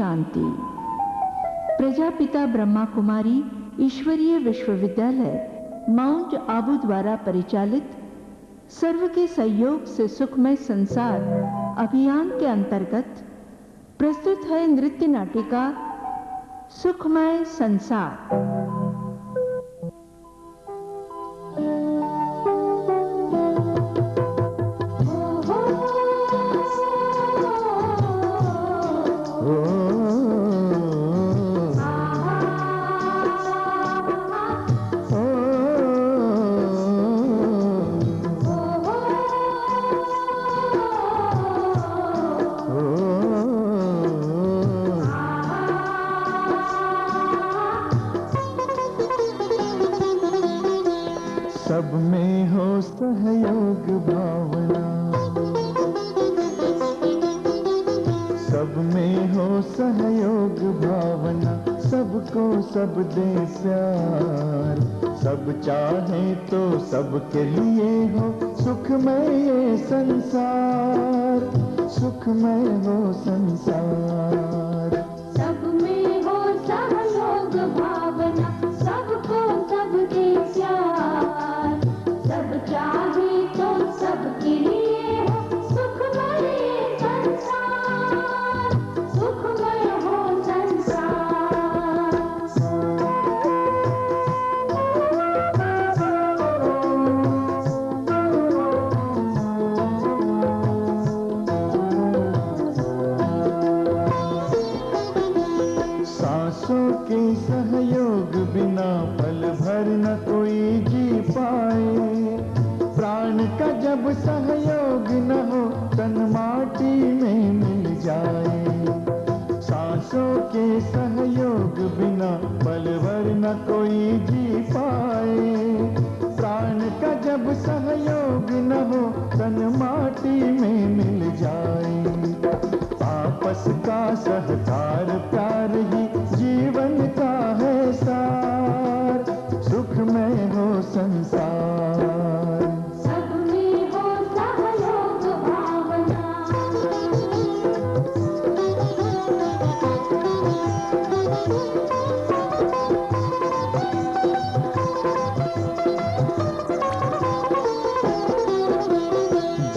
शांति। प्रजापिता ब्रह्मा कुमारी ईश्वरीय विश्वविद्यालय माउंट आबू द्वारा परिचालित सर्व के सहयोग से सुखमय संसार अभियान के अंतर्गत प्रस्तुत है नृत्य नाटिका सुखमय संसार। सब में हो सहयोग भावना, सब में हो सहयोग भावना, सबको सब दे प्यार। सब चाहे तो सबके लिए हो सुखमय ये संसार, सुखमय हो संसार। सब में हो सहयोग भावना, सबको सब दे प्यार। सब चाहे तो सबके लिए हो सुखमय संसार, सुखमय हो सांसों के सहयोग बिना पल भर न कोई जी पाए। प्राण का जब सहयोग न हो तन माटी में मिल जाए। सांसों के सहयोग बिना पल भर न कोई जी पाए। प्राण का जब सहयोग न हो तन माटी में मिल जाए। आपस का सहकार प्यार ही जीवन का है सार, सुखमय हो संसार। सब में हो सहयोग भावना,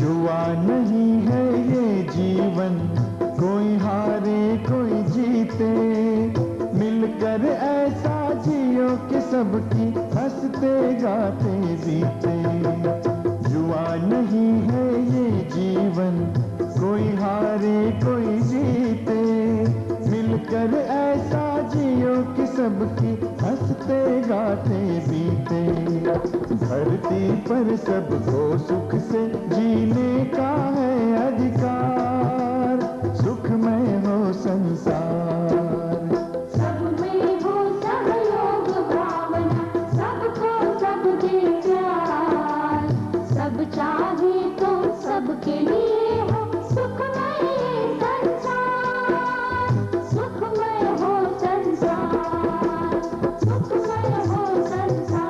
जुआ नहीं है ये जीवन, कोई हारे कोई जीते। मिलकर ऐसा जियो कि सबकी हंसते गाते बीते। जुआ नहीं है ये जीवन, कोई हारे कोई जीते। मिलकर ऐसा जियो कि सबकी हंसते गाते बीते। धरती पर सबको सुख से जीने का है अधिकार, सुखमय हो संसार। सब में हो सहयोग भावना, सबको सब दे प्यार। सब चाहे तो सबके लिए हो सुखमय संसार, सुखमय हो संसार, सुखमय हो संसार,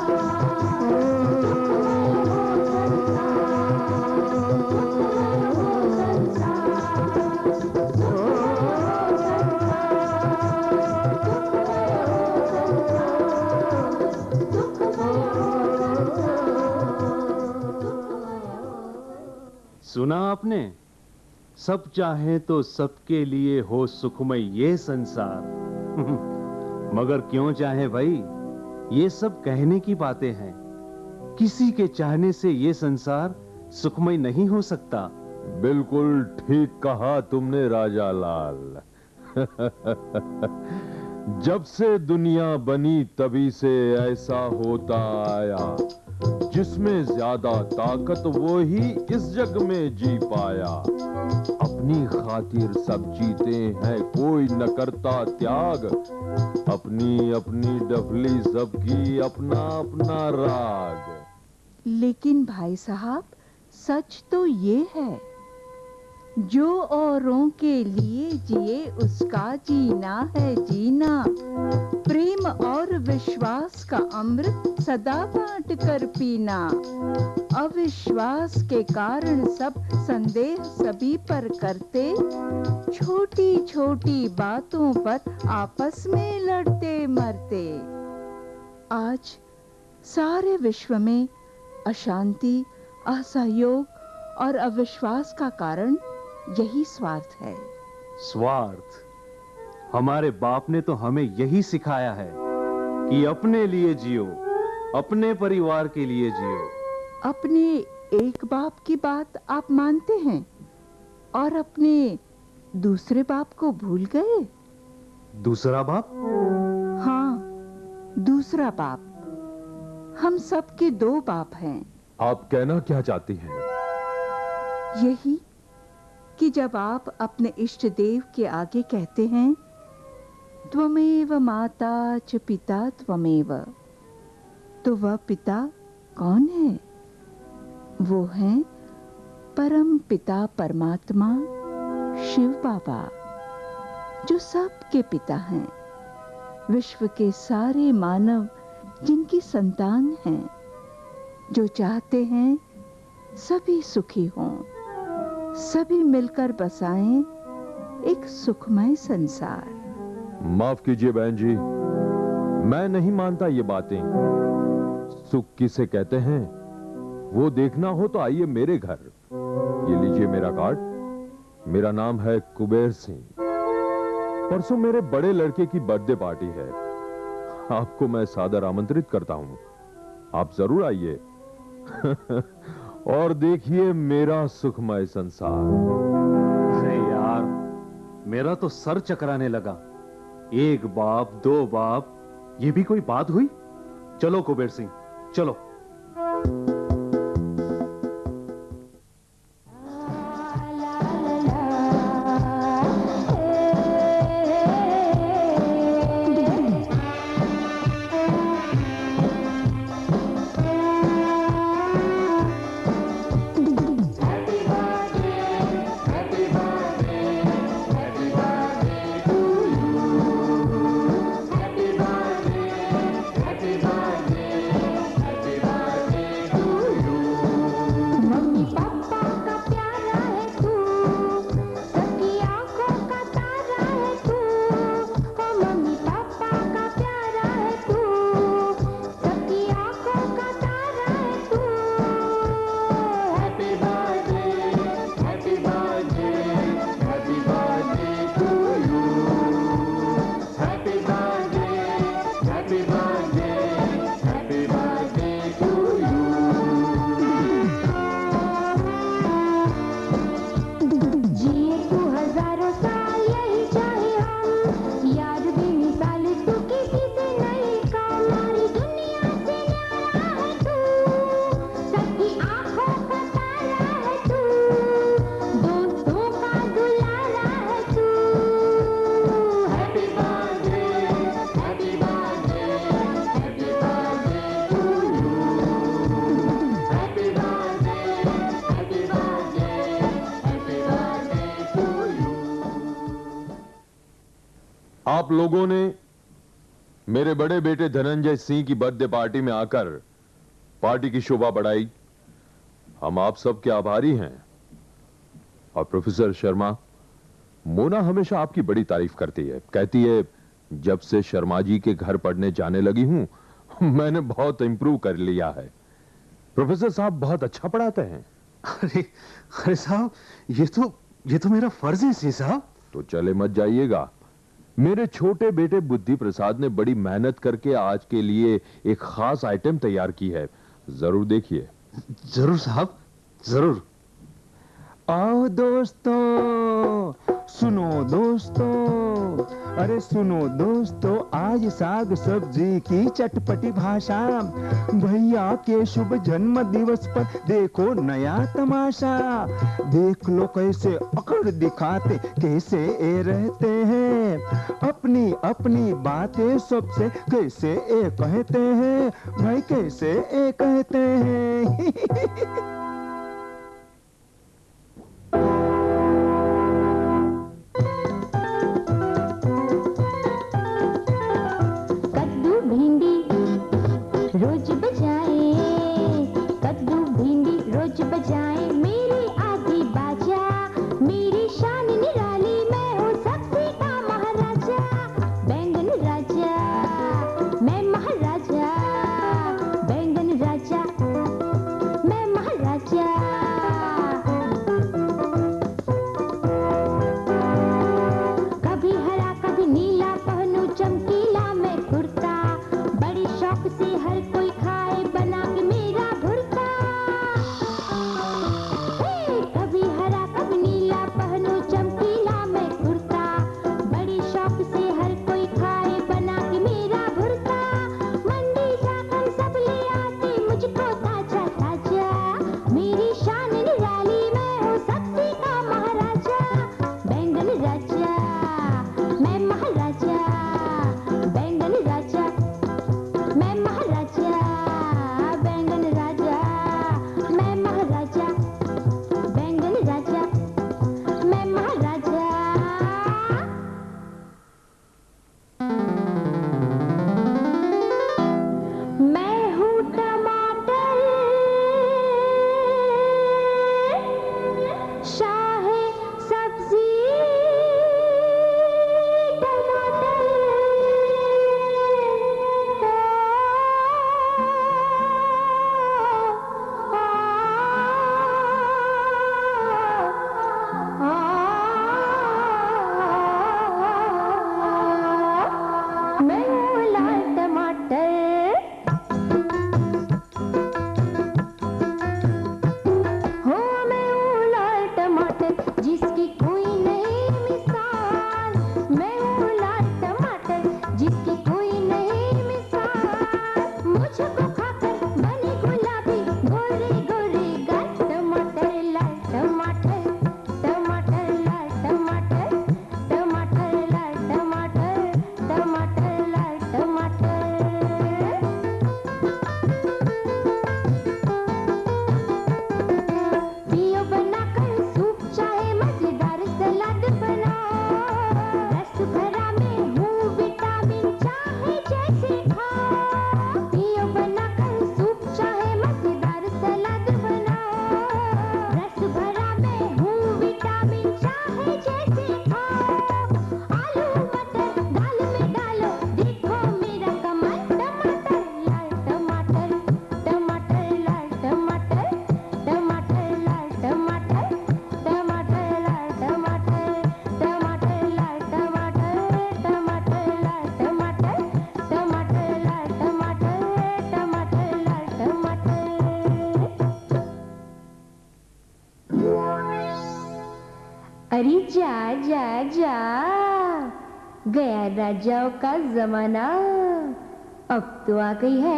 सुखमय हो सुना आपने? सब चाहे तो सबके लिए हो सुखमय ये संसार। मगर क्यों चाहे भाई, ये सब कहने की बातें हैं। किसी के चाहने से ये संसार सुखमय नहीं हो सकता। बिल्कुल ठीक कहा तुमने राजा लाल। जब से दुनिया बनी तभी से ऐसा होता आया, जिसमें ज्यादा ताकत वो ही इस जग में जी पाया। अपनी खातिर सब जीते हैं, कोई न करता त्याग। अपनी अपनी डफली सबकी अपना अपना राग। लेकिन भाई साहब, सच तो ये है जो औरों के लिए जिए उसका जीना है जीना। प्रेम और विश्वास का अमृत सदा बांट कर पीना। अविश्वास के कारण सब संदेह सभी पर करते, छोटी छोटी बातों पर आपस में लड़ते मरते। आज सारे विश्व में अशांति, असहयोग और अविश्वास का कारण यही स्वार्थ है। स्वार्थ? हमारे बाप ने तो हमें यही सिखाया है कि अपने लिए जियो, अपने परिवार के लिए जियो। अपने एक बाप की बात आप मानते हैं और अपने दूसरे बाप को भूल गए? दूसरा बाप? हाँ, दूसरा बाप। हम सबके दो बाप हैं। आप कहना क्या चाहती हैं? यही कि जब आप अपने इष्ट देव के आगे कहते हैं त्वमेव माता च पिता त्वमेव, तो वह पिता कौन है? वो हैं परम पिता परमात्मा शिव बाबा, जो सबके पिता हैं। विश्व के सारे मानव जिनकी संतान हैं, जो चाहते हैं सभी सुखी हों, सभी मिलकर बसाएं एक सुखमय संसार। माफ कीजिए बहन जी, मैं नहीं मानता ये बातें। सुख किसे कहते हैं वो देखना हो तो आइए मेरे घर। ये लीजिए मेरा कार्ड। मेरा नाम है कुबेर सिंह। परसों मेरे बड़े लड़के की बर्थडे पार्टी है। आपको मैं सादर आमंत्रित करता हूं, आप जरूर आइए और देखिए मेरा सुखमय संसार। अरे यार, मेरा तो सर चकराने लगा। एक बाप, दो बाप, ये भी कोई बात हुई? चलो कुबेर सिंह, चलो। आप लोगों ने मेरे बड़े बेटे धनंजय सिंह की बर्थडे पार्टी में आकर पार्टी की शोभा बढ़ाई। हम आप सबके आभारी हैं। और प्रोफेसर शर्मा, मोना हमेशा आपकी बड़ी तारीफ करती है। कहती है जब से शर्मा जी के घर पढ़ने जाने लगी हूं, मैंने बहुत इंप्रूव कर लिया है। प्रोफेसर साहब बहुत अच्छा पढ़ाते हैं। अरे साहब, ये तो मेरा फर्ज है सी साहब। तो चले मत जाइएगा। मेरे छोटे बेटे बुद्धि प्रसाद ने बड़ी मेहनत करके आज के लिए एक खास आइटम तैयार की है, जरूर देखिए। जरूर साहब, जरूर। आओ दोस्तों, सुनो दोस्तों, अरे सुनो दोस्तों, आज साग सब्जी की चटपटी भाषा। भैया के शुभ जन्म दिवस पर देखो नया तमाशा। देख लो कैसे अकड़ दिखाते, कैसे ए रहते हैं। अपनी अपनी बातें सबसे कैसे ए कहते हैं, भाई कैसे ए कहते हैं। अरे जा जा जा, गया राजाओं का जमाना, अब तो आ गई है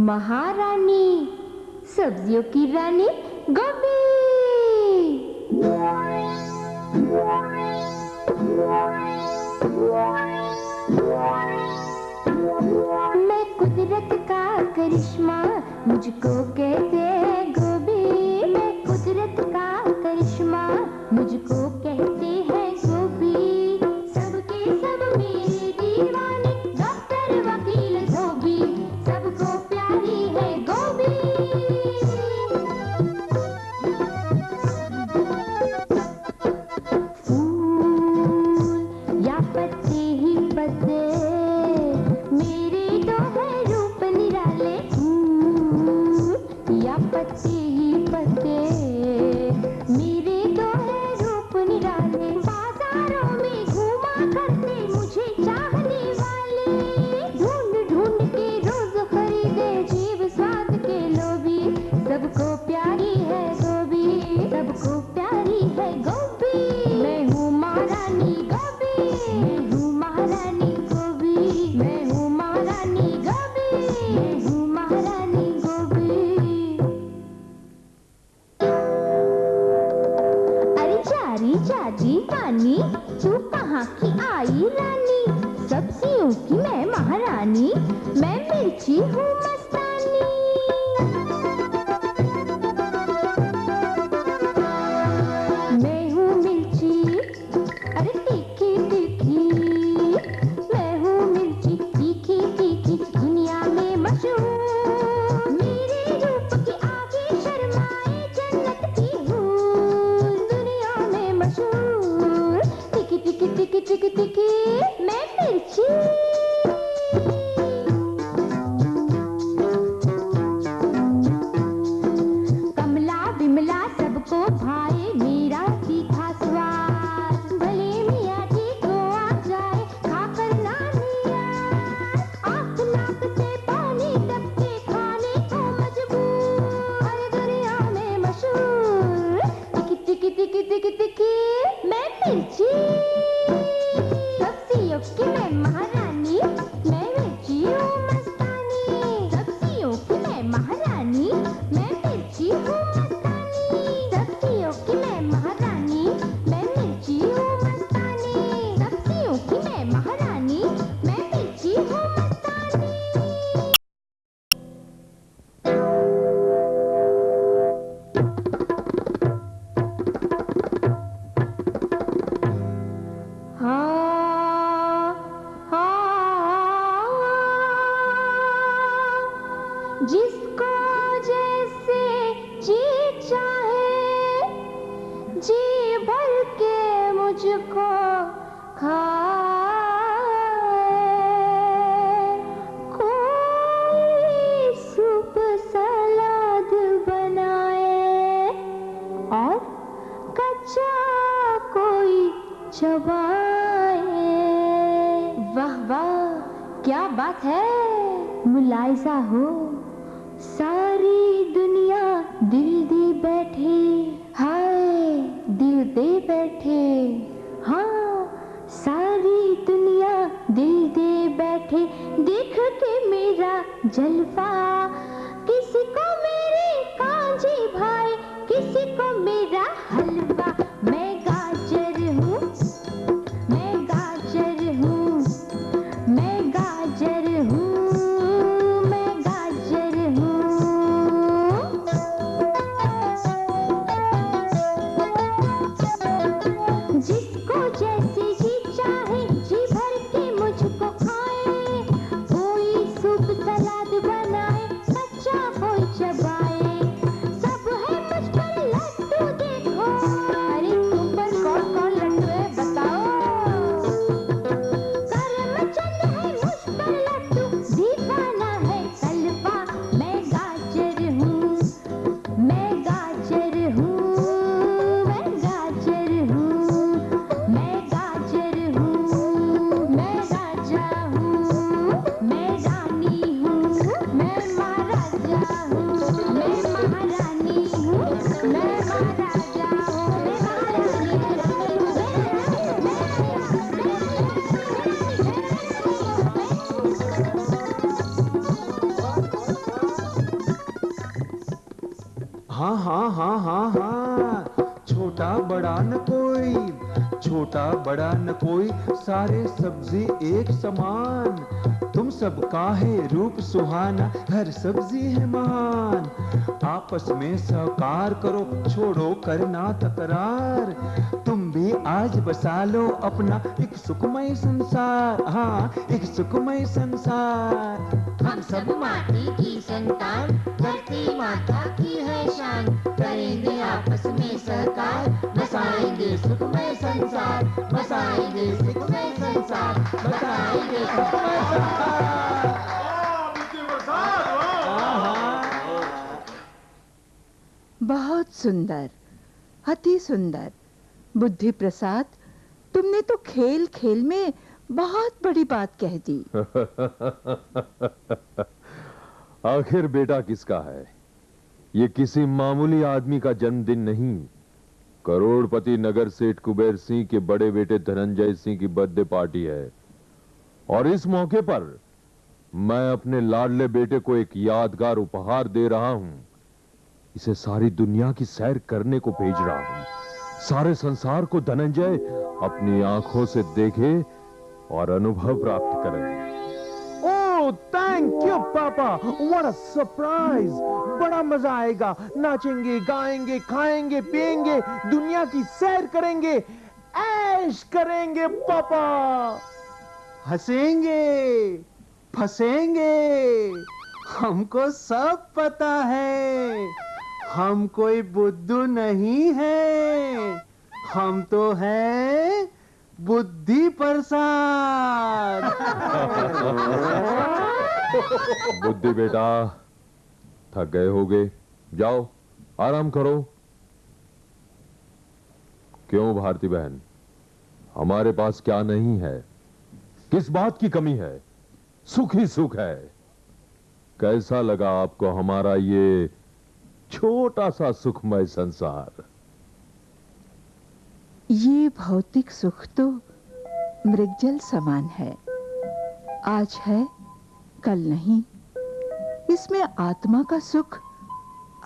महारानी, सब्जियों की रानी गोभी। मैं कुदरत का करिश्मा, मुझको कहते हैं गोभी। मैं कुदरत का करिश्मा, मुझको कहते हैं गोभी। सबके सब मेरे दीवाने, डॉक्टर वकील धोबी, सबको प्यारी है गोभी। फूल या पत्ते ही पत्ते, मेरे तो है रूप निराले। फूल या पत्ते ही पत्ते, मेरे तो है रूप निराले। बाजारों में घूमा करते मुझे चाहने वाले, ढूंढ ढूंढ के रोज खरीदे जीव स्वाद के लोभी। सबको प्यारी है गोभी, सबको प्यारी है गोभी। मैं हूँ महारानी गोभी, मैं हूँ महारानी गोभी, मैं हूँ महारानी गोभी, मैं हूँ महारानी गोभी। अरे जारी जाजी पानी, तू कहाँ की आई रानी? सब्जियों की मैं महारानी, मैं मिर्ची हूँ मस्तानी। मैं हूँ मिर्ची, अरे तीखी तीखी, मैं हूँ मिर्ची तीखी तीखी, दुनिया में मशहूर। मेरे रूप के आगे शर्माए जन्नत की हूर, दुनिया में मशहूर। तीखी तीखी तीखी तीखी तीखी, मैं मिर्ची। कमला बिमला सबको भाए मेरा तीखा स्वाद, भले मियाँ जी को आ जाए खाकर नानिया। आँख नाक से पानी टपके खाने को मजबूर, अरे दुनिया में मशहूर। तिकी तिकी तिकी तिकी तिकी, मैं मिर्ची। सब्जियों की मैं महारानी, मैं मिर्ची हूँ मस्तानी। सब्जियों की मैं महारानी, मैं मिर्ची हूँ मस्तानी। सब्जियों की मैं महारानी, मैं मिर्ची हूँ मस्तानी। सब्जियों की मैं महारानी, मैं मिर्ची हूँ मस्तानी। हाँ हाँ, जिसको जैसे जी चाहे, जी भर के मुझको खाए। कोई सूप सलाद बनाए और कच्चा कोई चबाए। वाह वाह, क्या बात है। मुलायजा हो, सारी दुनिया दिल दे बैठे। हाय दिल दे बैठे, हाँ सारी दुनिया दिल दे बैठे। देख के मेरा जलवा, किसी को मेरे कांजी भाई, किसी को मेरा हलवा। मैं गाजर हूँ, मैं गाजर हूँ, मैं गाजर हूँ, मैं गाजर हाँ हाँ हाँ हाँ हाँ, छोटा बड़ा न कोई, छोटा बड़ा न कोई, सारे सब्जी एक समान। तुम सबका है रूप सुहाना, हर सब्जी है महान। आपस में सहकार करो, छोड़ो करना तकरार। तुम भी आज बसा लो अपना एक सुखमय संसार, हाँ एक सुखमय संसार। हम सब माटी की संतान, धरती माता की है शान। करेंगे आपस में सहकार, बसाएंगे सुखमय संसार, बसाएंगे सुखमय संसार, बसाएंगे सुखमय संसार। बहुत सुंदर, अति सुंदर। बुद्धि प्रसाद, तुमने तो खेल खेल में बहुत बड़ी बात कह दी। आखिर बेटा किसका है? ये किसी मामूली आदमी का जन्मदिन नहीं, करोड़पति नगर सेठ कुबेर सिंह के बड़े बेटे धनंजय सिंह की बर्थडे पार्टी है। और इस मौके पर मैं अपने लाडले बेटे को एक यादगार उपहार दे रहा हूं। इसे सारी दुनिया की सैर करने को भेज रहा हूं। सारे संसार को धनंजय अपनी आंखों से देखे और अनुभव प्राप्त करें। ओह थैंक यू पापा, व्हाट अ सरप्राइज। बड़ा मजा आएगा, नाचेंगे गाएंगे खाएंगे पिएंगे, दुनिया की सैर करेंगे, ऐश करेंगे पापा। हंसेंगे, फंसेंगे, हमको सब पता है। हम कोई बुद्धू नहीं है, हम तो हैं बुद्धि प्रसाद। बुद्धि बेटा, थक गए होगे, जाओ आराम करो। क्यों भारती बहन, हमारे पास क्या नहीं है? किस बात की कमी है? सुख ही सुख है। कैसा लगा आपको हमारा ये छोटा सा सुखमय संसार? ये भौतिक सुख तो मृगजल समान है, आज है कल नहीं। इसमें आत्मा का सुख,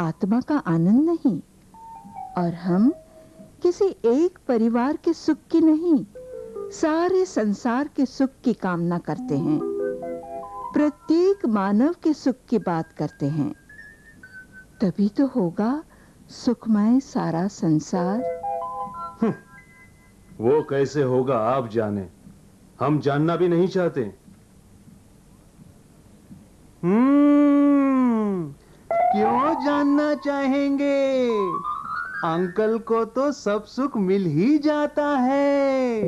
आत्मा का आनंद नहीं। और हम किसी एक परिवार के सुख की नहीं, सारे संसार के सुख की कामना करते हैं। प्रत्येक मानव के सुख की बात करते हैं, तभी तो होगा सुखमय सारा संसार। वो कैसे होगा आप जाने, हम जानना भी नहीं चाहते। क्यों जानना चाहेंगे? अंकल को तो सब सुख मिल ही जाता है,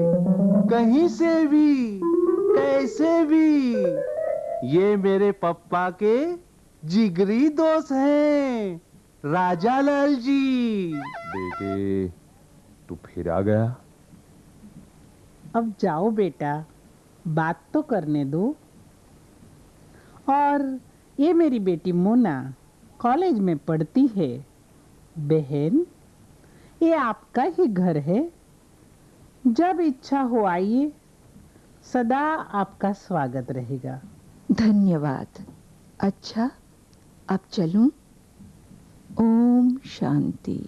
कहीं से भी, कैसे भी। ये मेरे पप्पा के जिगरी दोस्त हैं, राजा लाल जी। बेटे, तू फिर आ गया? अब जाओ बेटा, बात तो करने दो। और ये मेरी बेटी मोना कॉलेज में पढ़ती है। बहन, ये आपका ही घर है, जब इच्छा हो आइए, सदा आपका स्वागत रहेगा। धन्यवाद। अच्छा, अब चलूं? ओम शांति।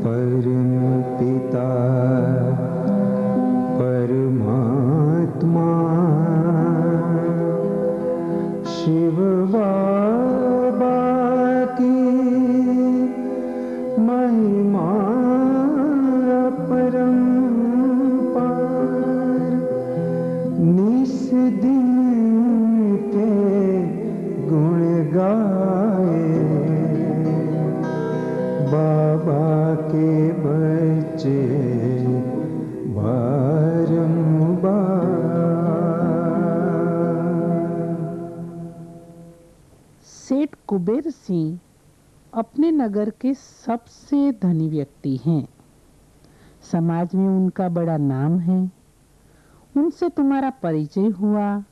परम पिता परमात्मा शिव बाबा की महिमा अपरंपार, निस दिन के गुण गाए, बाबा के बच्चे सेठ कुबेर सिंह अपने नगर के सबसे धनी व्यक्ति हैं। समाज में उनका बड़ा नाम है। उनसे तुम्हारा परिचय हुआ,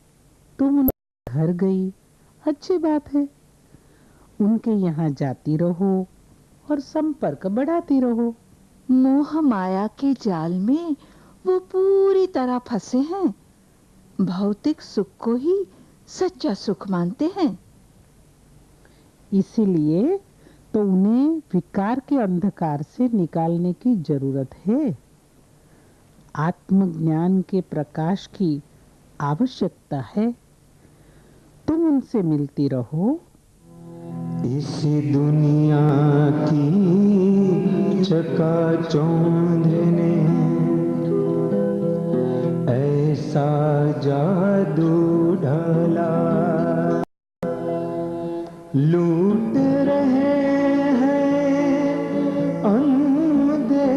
तुम उनके घर गई, अच्छी बात है। उनके यहाँ जाती रहो और संपर्क बढ़ाती रहो। मोह माया के जाल में वो पूरी तरह फंसे हैं, भौतिक सुख को ही सच्चा सुख मानते हैं। इसीलिए तो उन्हें विकार के अंधकार से निकालने की जरूरत है। आत्मज्ञान के प्रकाश की आवश्यकता है। तुम उनसे मिलती रहो। इस दुनिया की चकाचौंध ने ऐसा जादू ढाला, लूट रहे हैं अंधे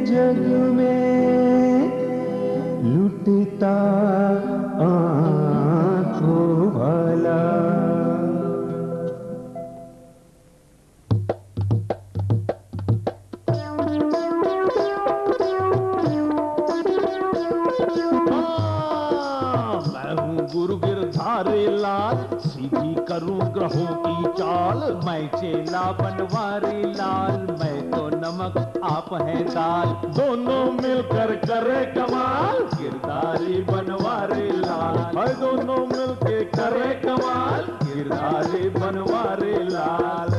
जग में, लुटता आँखों वाला। मैं हूँ गुरु गिरधारी लाल, सीधी करूं ग्रहों की चाल। मैं चेला बनवारी लाल, मैं तो नमक आप है दाल। दोनों मिलकर करे कमाल, गिरधारी बनवारी लाल। भाई दोनों मिलके करे कमाल, गिरधारी बनवारी लाल।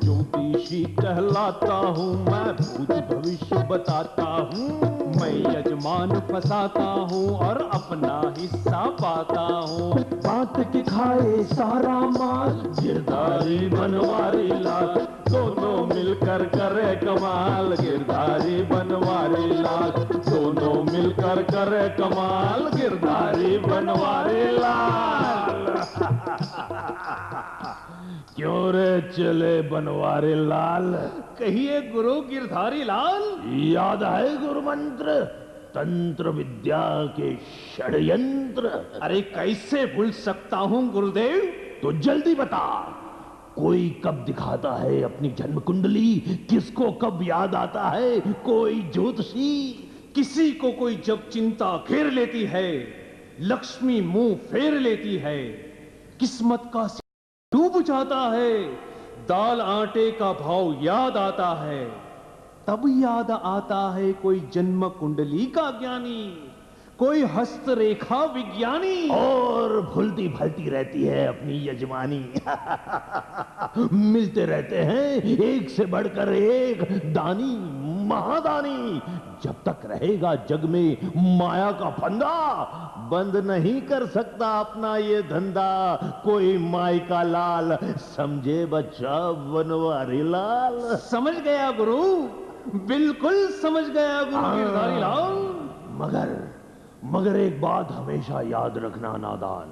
ज्योतिषी कहलाता हूँ मैं, भूत भविष्य बताता हूँ। मैं यजमान फंसाता हूँ और अपना हिस्सा पाता हूँ। बात के खाए सारा माल, गिरधारी बनवारी लाल। दोनों मिलकर करे कमाल, गिरधारी बनवारी लाल। दोनों मिलकर करे कमाल, गिरधारी बनवारी लाल। क्यों रे चले बनवारी लाल? कहिए गुरु गिरधारी लाल। याद है गुरु मंत्र, तंत्र विद्या के षड्यंत्र? अरे कैसे भूल सकता हूँ गुरुदेव। तो जल्दी बता, कोई कब दिखाता है अपनी जन्म कुंडली? किसको कब याद आता है कोई ज्योतिषी? किसी को कोई जब चिंता घेर लेती है, लक्ष्मी मुंह फेर लेती है, किस्मत का डूब जाता है, दाल आटे का भाव याद आता है, तब याद आता है कोई जन्म कुंडली का ज्ञानी, कोई हस्तरेखा विज्ञानी। और भूलती भलती रहती है अपनी यजमानी। मिलते रहते हैं एक से बढ़कर एक दानी महादानी। जब तक रहेगा जग में माया का फंदा, बंद नहीं कर सकता अपना ये धंधा कोई माई का लाल। समझे बच्चा बनवारी लाल? समझ गया गुरु, बिल्कुल समझ गया गुरु गिरधारी लाल। मगर एक बात हमेशा याद रखना नादान,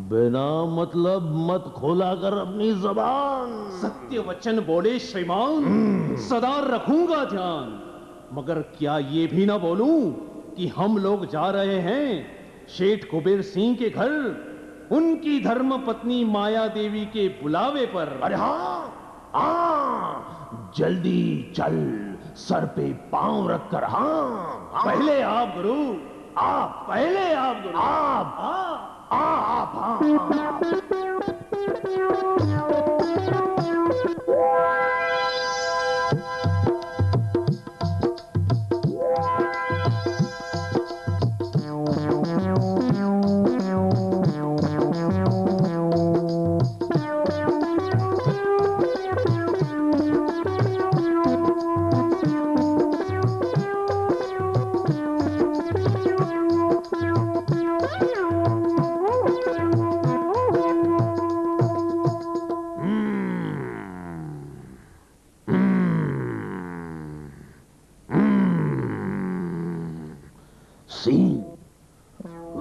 बिना मतलब मत खोला कर अपनी जबान। सत्य वचन बोले श्रीमान, सदा रखूंगा ध्यान। मगर क्या ये भी ना बोलूं कि हम लोग जा रहे हैं शेठ कुबेर सिंह के घर, उनकी धर्म पत्नी माया देवी के बुलावे पर। अरे हाँ, जल्दी चल, सर पे पांव रखकर। हाँ, पहले आप गुरु, आप पहले आप गुरु, आप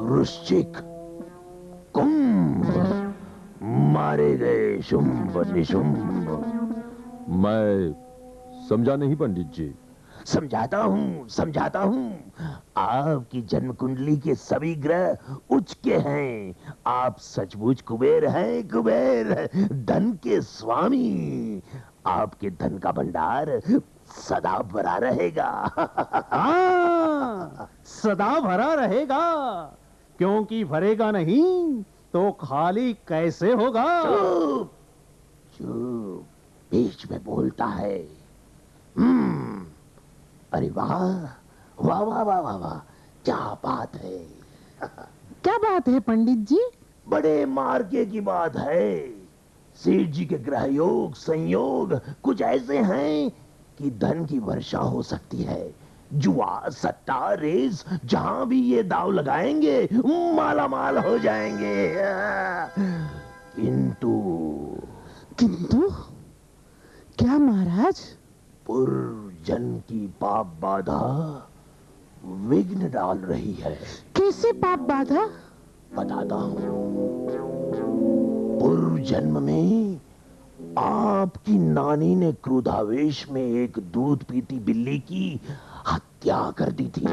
वृश्चिक कुंभ, मारे गए शुंभ निशुंभ। मैं समझा नहीं पंडित जी। समझाता हूँ। आपकी जन्म कुंडली के सभी ग्रह उच्च के हैं। आप सचमुच कुबेर हैं, कुबेर, धन के स्वामी। आपके धन का भंडार सदा भरा रहेगा। सदा भरा रहेगा, क्योंकि भरेगा नहीं तो खाली कैसे होगा? चुप, बीच में बोलता है। अरे वाह वाह वाह वाह वाह वाह, क्या बात है। क्या बात है पंडित जी? बड़े मार्के की बात है। सेठ जी के ग्रह योग संयोग कुछ ऐसे हैं कि धन की वर्षा हो सकती है। जुआ सट्टा रेस जहां भी ये दाव लगाएंगे माला माल हो जाएंगे। किंतु किंतु क्या महाराज? पूर्व जन्म की पाप बाधा विघ्न डाल रही है। कैसे पाप बाधा? बताता हूं। पूर्व जन्म में आपकी नानी ने क्रोधावेश में एक दूध पीती बिल्ली की हत्या कर दी थी।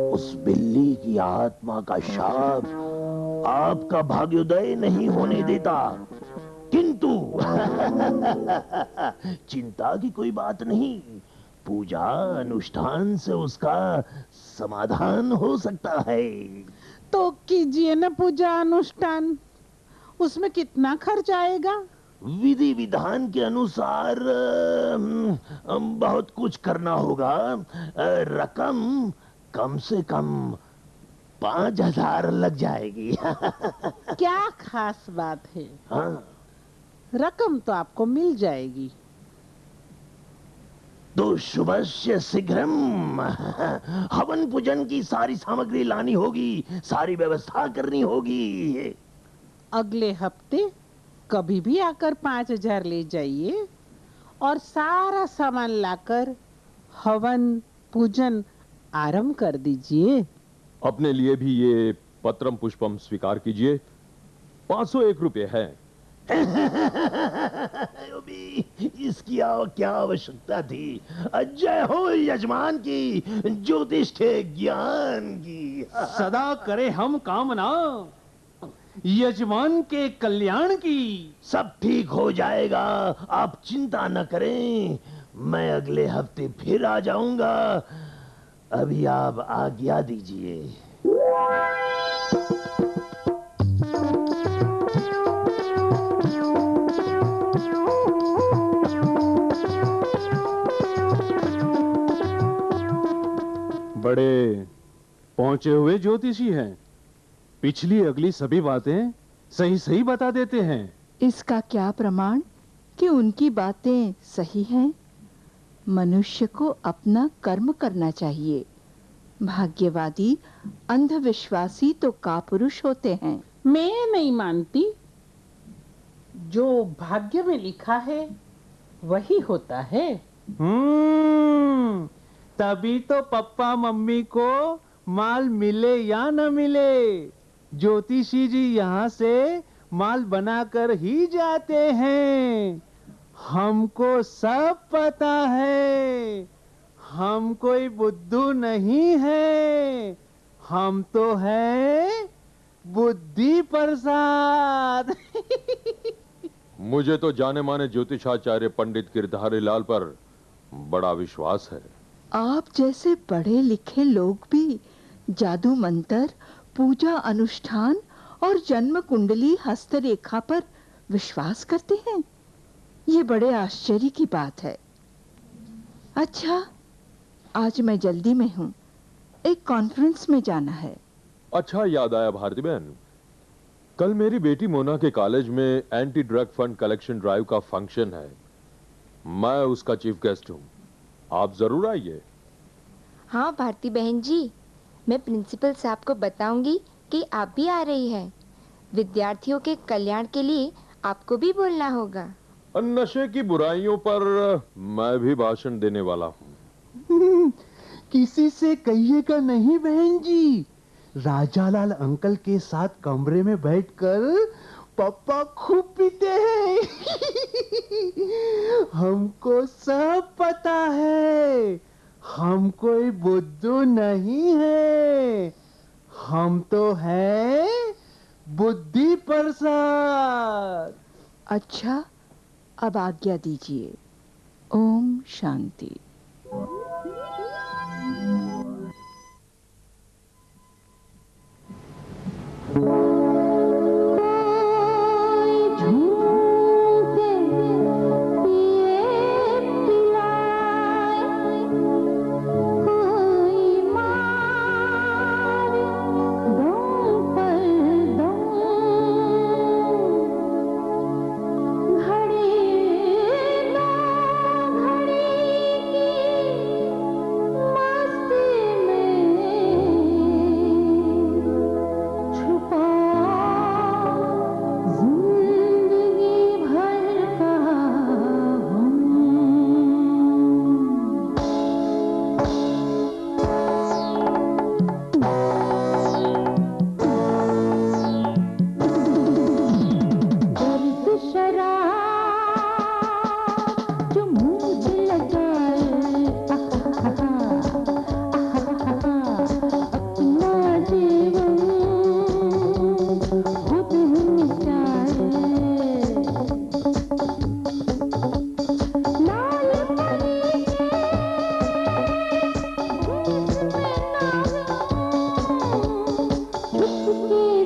उस बिल्ली की आत्मा का शाप आपका भाग्योदय नहीं होने देता। किंतु चिंता की कोई बात नहीं, पूजा अनुष्ठान से उसका समाधान हो सकता है। तो कीजिए ना पूजा अनुष्ठान। उसमें कितना खर्च आएगा? विधि विधान के अनुसार बहुत कुछ करना होगा। रकम कम से कम 5,000 लग जाएगी। क्या खास बात है? हाँ, रकम तो आपको मिल जाएगी। तो शुभस्य शीघ्रम। हवन पूजन की सारी सामग्री लानी होगी, सारी व्यवस्था करनी होगी। अगले हफ्ते कभी भी आकर 5,000 ले जाइए और सारा सामान लाकर हवन पूजन आरंभ कर दीजिए। अपने लिए भी ये पत्रम पुष्पम स्वीकार कीजिए। 501 रुपये है। इसकी क्या आवश्यकता थी? जय हो यजमान की, ज्योतिष के ज्ञान की। सदा करे हम कामना यजमान के कल्याण की। सब ठीक हो जाएगा, आप चिंता न करें। मैं अगले हफ्ते फिर आ जाऊंगा। अभी आप आज्ञा दीजिए। बड़े पहुंचे हुए ज्योतिषी हैं। पिछली अगली सभी बातें सही सही बता देते हैं। इसका क्या प्रमाण कि उनकी बातें सही हैं? मनुष्य को अपना कर्म करना चाहिए। भाग्यवादी अंधविश्वासी तो कापुरुष होते हैं। मैं नहीं मानती। जो भाग्य में लिखा है वही होता है। तभी तो पप्पा मम्मी को माल मिले या न मिले, ज्योतिषी जी यहाँ से माल बनाकर ही जाते हैं। हमको सब पता है। हम कोई बुद्धू नहीं है। हम तो है बुद्धि प्रसाद। मुझे तो जाने माने ज्योतिषाचार्य पंडित गिरधारी लाल पर बड़ा विश्वास है। आप जैसे पढ़े लिखे लोग भी जादू मंत्र, पूजा अनुष्ठान और जन्म कुंडली हस्तरेखा पर विश्वास करते हैं। ये बड़े आश्चर्य की बात है। अच्छा, आज मैं जल्दी में हूँ, एक कॉन्फ्रेंस में जाना है। अच्छा याद आया भारती बहन, कल मेरी बेटी मोना के कॉलेज में anti drug fund collection drive का फंक्शन है। मैं उसका चीफ गेस्ट हूँ। आप जरूर आइए। हाँ भारती बहन जी, मैं प्रिंसिपल साहब को बताऊंगी कि आप भी आ रही हैं। विद्यार्थियों के कल्याण के लिए आपको भी बोलना होगा। नशे की बुराइयों पर मैं भी भाषण देने वाला हूँ। किसी से कहिएगा नहीं बहन जी। राजालाल अंकल के साथ कमरे में बैठकर पापा खूब पीते हैं। हमको सब पता है। हम कोई बुद्धू नहीं है। हम तो है बुद्धि प्रसाद। अच्छा, अब आज्ञा दीजिए। ओम शांति।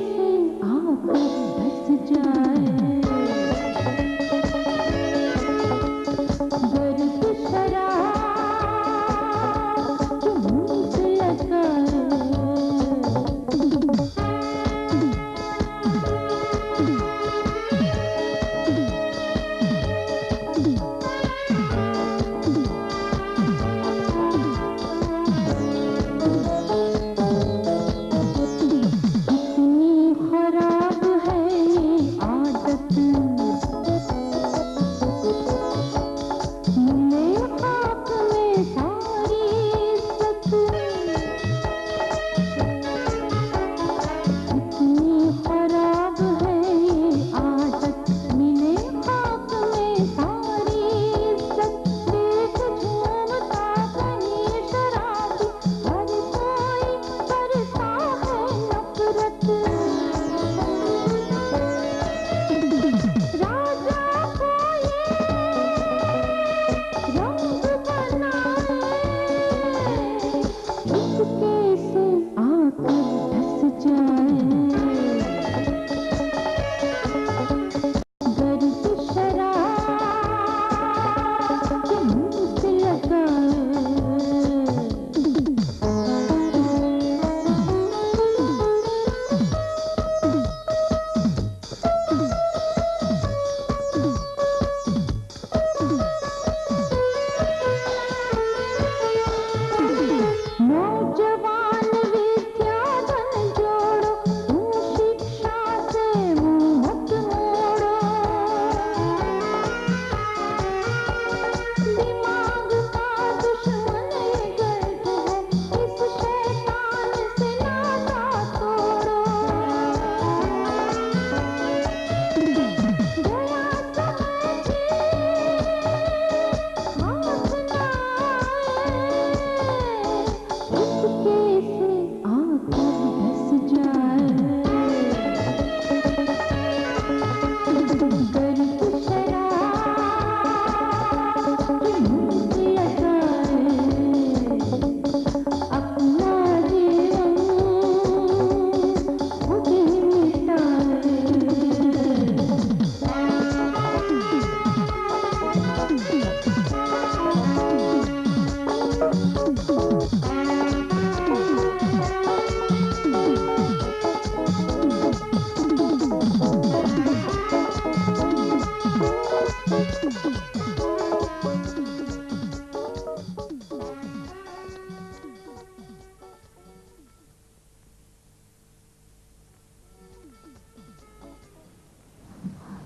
से आकर धस जाए, गर्द शराब जो मुंह से लगाए।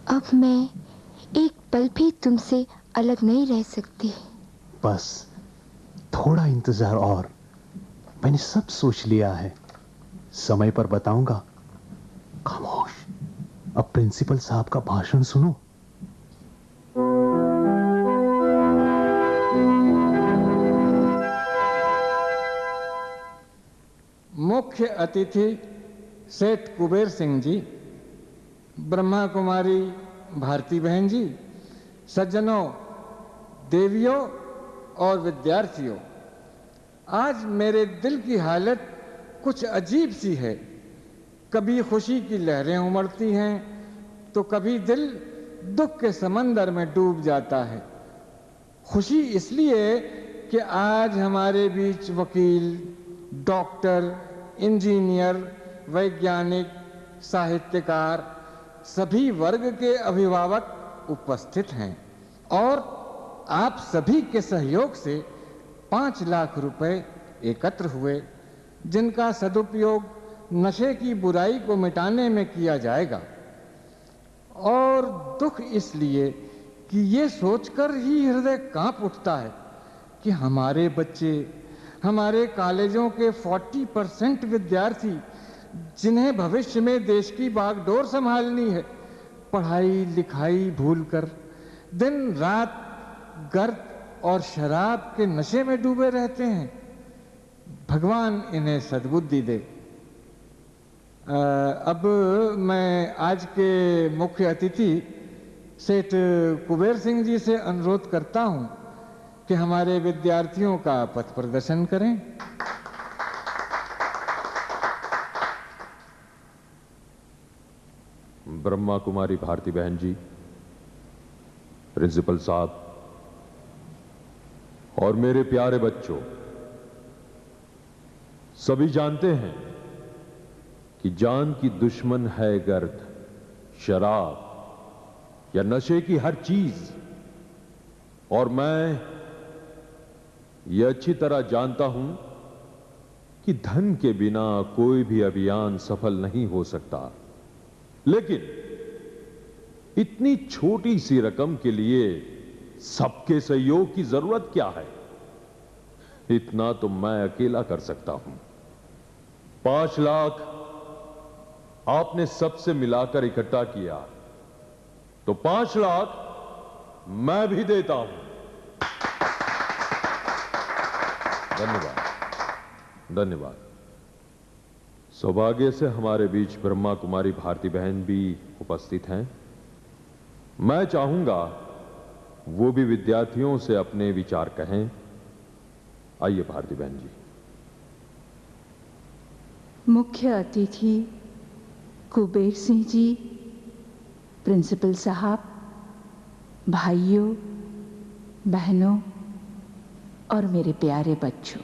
अब मैं एक पल भी तुमसे अलग नहीं रह सकती। बस थोड़ा इंतजार और, मैंने सब सोच लिया है, समय पर बताऊंगा। खामोश, अब प्रिंसिपल साहब का भाषण सुनो। मुख्य अतिथि सेठ कुबेर सिंह जी, ब्रह्मा कुमारी भारती बहन जी, सज्जनों, देवियों और विद्यार्थियों, आज मेरे दिल की हालत कुछ अजीब सी है। कभी खुशी की लहरें उमड़ती हैं तो कभी दिल दुख के समंदर में डूब जाता है। खुशी इसलिए कि आज हमारे बीच वकील, डॉक्टर, इंजीनियर, वैज्ञानिक, साहित्यकार, सभी वर्ग के अभिभावक उपस्थित हैं और आप सभी के सहयोग से 5 लाख रुपए एकत्र हुए, जिनका सदुपयोग नशे की बुराई को मिटाने में किया जाएगा। और दुख इसलिए कि ये सोचकर ही हृदय कांप उठता है कि हमारे बच्चे, हमारे कॉलेजों के 40% विद्यार्थी, जिन्हें भविष्य में देश की बागडोर संभालनी है, पढ़ाई लिखाई भूलकर दिन रात गर्द और शराब के नशे में डूबे रहते हैं। भगवान इन्हें सद्बुद्धि दे। अब मैं आज के मुख्य अतिथि सेठ कुबेर सिंह जी से अनुरोध करता हूं कि हमारे विद्यार्थियों का पथ प्रदर्शन करें। ब्रह्मा कुमारी भारती बहन जी, प्रिंसिपल साहब और मेरे प्यारे बच्चों, सभी जानते हैं कि जान की दुश्मन है गर्द, शराब या नशे की हर चीज। और मैं ये अच्छी तरह जानता हूं कि धन के बिना कोई भी अभियान सफल नहीं हो सकता। लेकिन इतनी छोटी सी रकम के लिए सबके सहयोग की जरूरत क्या है? इतना तो मैं अकेला कर सकता हूं। 5 लाख आपने सबसे मिलाकर इकट्ठा किया, तो 5 लाख मैं भी देता हूं। धन्यवाद, धन्यवाद। सौभाग्य से हमारे बीच ब्रह्मा कुमारी भारती बहन भी उपस्थित हैं। मैं चाहूंगा वो भी विद्यार्थियों से अपने विचार कहें। आइए भारती बहन जी। मुख्य अतिथि कुबेर सिंह जी, प्रिंसिपल साहब, भाइयों, बहनों और मेरे प्यारे बच्चों,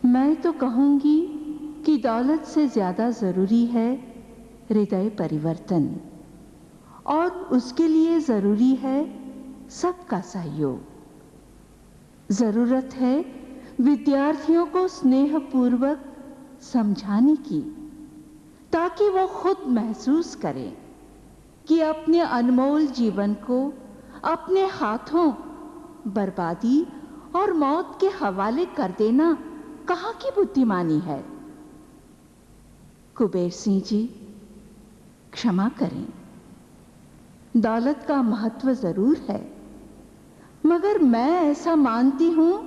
मैं तो कहूंगी कि दौलत से ज्यादा जरूरी है हृदय परिवर्तन, और उसके लिए जरूरी है सबका सहयोग। जरूरत है विद्यार्थियों को स्नेहपूर्वक समझाने की, ताकि वो खुद महसूस करें कि अपने अनमोल जीवन को अपने हाथों बर्बादी और मौत के हवाले कर देना कहां की बुद्धिमानी है। कुबेर सिंह जी, क्षमा करें, दौलत का महत्व जरूर है, मगर मैं ऐसा मानती हूं